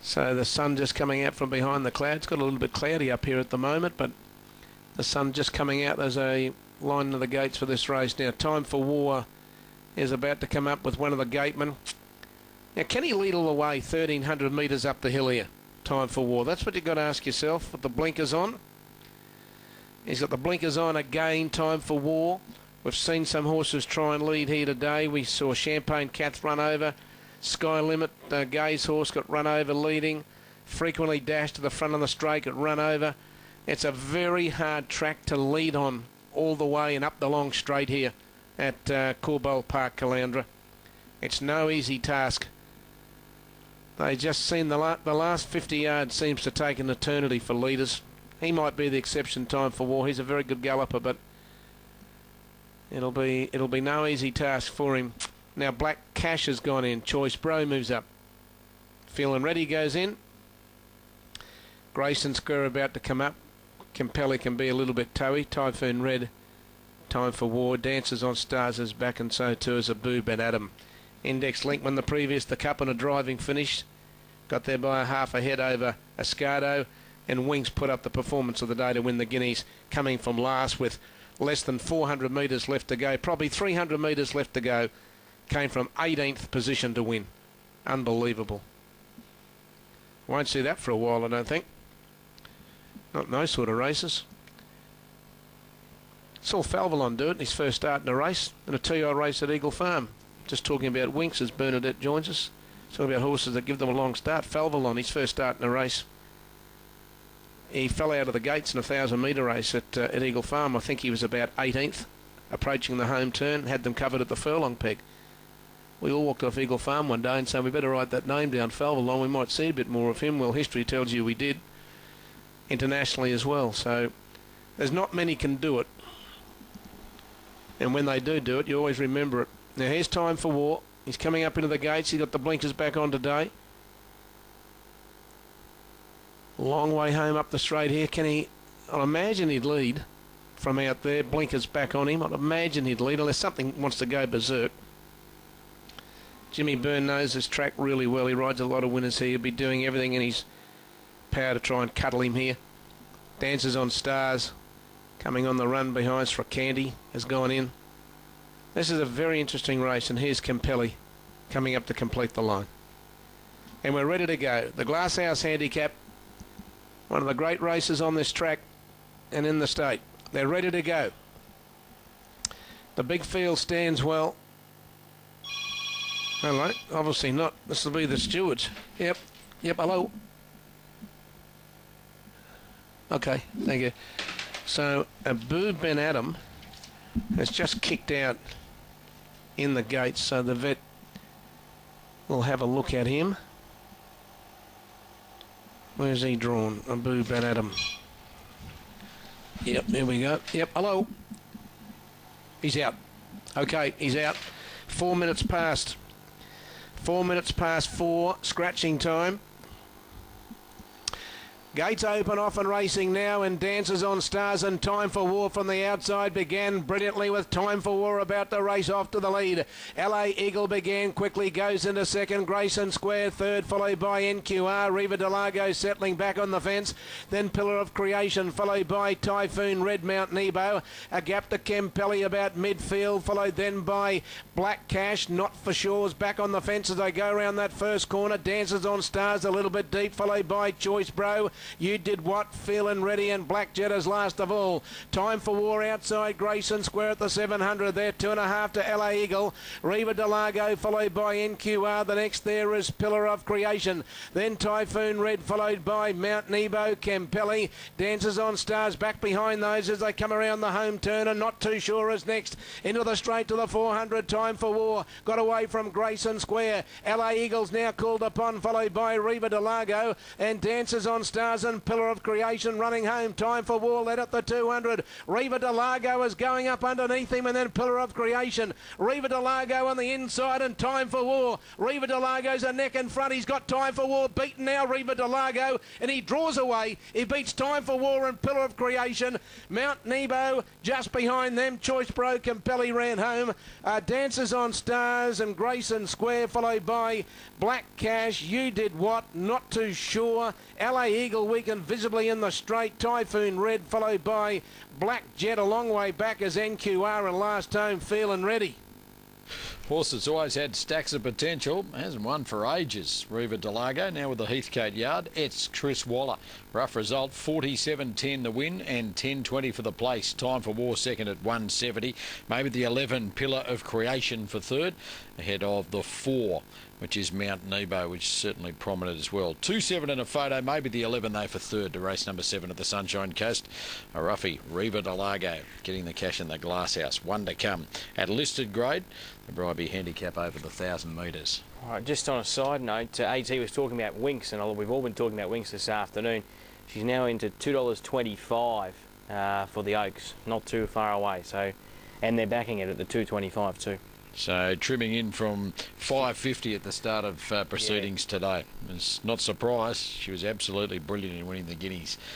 So the sun just coming out from behind the clouds. Got a little bit cloudy up here at the moment, but the sun just coming out. There's a line of the gates for this race now. Time for War is about to come up with one of the gatemen. Now, can he lead all the way 1,300 metres up the hill here? Time for War. That's what you've got to ask yourself with the blinkers on. He's got the blinkers on again. Time for War. We've seen some horses try and lead here today. We saw Champagne Cats run over. Sky Limit, Gay's horse, got run over leading. Frequently dashed to the front of the straight, got run over. It's a very hard track to lead on all the way and up the long straight here at Corbowl Park, Caloundra. It's no easy task. They just seen the last 50 yards seems to take an eternity for leaders. He might be the exception. Time for War. He's a very good galloper, but it'll be no easy task for him. Now Black Cash has gone in. Choice Bro moves up. Feeling Ready goes in. Grayson Square about to come up. Compelli can be a little bit toey. Typhoon Red. Time for War. Dances on Stars is back, and so too is a Boo Ben Adam. Index Link won the previous, the Cup on a driving finish. Got there by a half a head over Escardo, and Wings put up the performance of the day to win the Guineas, coming from last with less than 400 metres left to go. Probably 300 metres left to go. Came from 18th position to win. Unbelievable. Won't see that for a while, I don't think. Not in those sort of races. Saw Falvalon do it in his first start in a race, in a 2-year race at Eagle Farm. Just talking about Winks as Bernadette joins us. Talking about horses that give them a long start. Falvalon, his first start in a race. He fell out of the gates in a 1,000-metre race at Eagle Farm. I think he was about 18th, approaching the home turn, had them covered at the furlong peg. We all walked off Eagle Farm one day and said, we better write that name down, Falvalon. We might see a bit more of him. Well, history tells you we did, internationally as well. So there's not many can do it. And when they do it, you always remember it. Now here's Time for War. He's coming up into the gates. He's got the blinkers back on today. Long way home up the straight here. Can he? I'd imagine he'd lead from out there. Blinkers back on him. I'd imagine he'd lead unless something wants to go berserk. Jimmy Byrne knows this track really well. He rides a lot of winners here. He'll be doing everything in his power to try and cuddle him here. Dances on Stars. Coming on the run behind Stracandy has gone in. This is a very interesting race, and here's Compelli coming up to complete the line. And we're ready to go. The Glasshouse Handicap, one of the great races on this track and in the state. They're ready to go. The big field stands well. Hello, obviously not. This will be the stewards. Yep, hello. Okay, thank you. So, Boo Ben Adam has just kicked out in the gates, so the vet will have a look at him. Where's he drawn? Boo Ben Adam. Yep, there we go. Yep, hello. He's out. Okay, he's out. 4 minutes past. 4 minutes past 4, scratching time. Gates open, off and racing now, and Dances on Stars and Time for War from the outside began brilliantly with Time for War about to race off to the lead. LA Eagle began quickly, goes into second. Grayson Square third, followed by NQR. Riva Delago settling back on the fence. Then Pillar of Creation, followed by Typhoon Red, Mount Nebo. A gap to Compelli about midfield, followed then by Black Cash. Not for Sure's back on the fence as they go around that first corner. Dances on Stars a little bit deep, followed by Choice Bro. You Did What, Feeling Ready, and Black Jetters last of all. Time for War outside Grayson Square at the 700 there. 2.5 to LA Eagle. Riva Delago followed by NQR. The next there is Pillar of Creation. Then Typhoon Red followed by Mount Nebo. Compelli. Dances on Stars back behind those as they come around the home turn, and Not Too Sure is next. Into the straight to the 400. Time for War. Got away from Grayson Square. LA Eagle's now called upon, followed by Riva Delago, and Dances on Stars Stars and Pillar of Creation running home. Time for War led at the 200. Reva Delago is going up underneath him, and then Pillar of Creation. Reva Delago on the inside, and Time for War. Reva Delago's a neck in front. He's got Time for War beaten now, Reva Delago, and he draws away. He beats Time for War and Pillar of Creation. Mount Nebo just behind them. Choice Pro Compelli ran home. Dancers on Stars and Grayson Square, followed by Black Cash. You Did What? Not Too Sure. LA Eagle Weekend visibly in the straight. Typhoon Red, followed by Black Jet a long way back as NQR and Last Home feeling ready. Horse that's always had stacks of potential, hasn't won for ages. Reva Delago now with the Heathcote yard. It's Chris Waller. Rough result, 47.10 the win and 10.20 for the place. Time for War second at 170. Maybe the 11 Pillar of Creation for third, ahead of the 4, which is Mount Nebo, which is certainly prominent as well. 2-7 in a photo, maybe the 11 though for third to race number 7 at the Sunshine Coast. A roughie, Reva Delago, getting the cash in the Glasshouse. One to come. At listed grade, the Bribey Handicap over the 1,000 metres. All right, just on a side note, AT was talking about Winks, and we've all been talking about Winks this afternoon. She's now into $2.25 for the Oaks, not too far away. So, and they're backing it at the $2.25 too. So trimming in from $5.50 at the start of proceedings today. It's not surprised. She was absolutely brilliant in winning the Guineas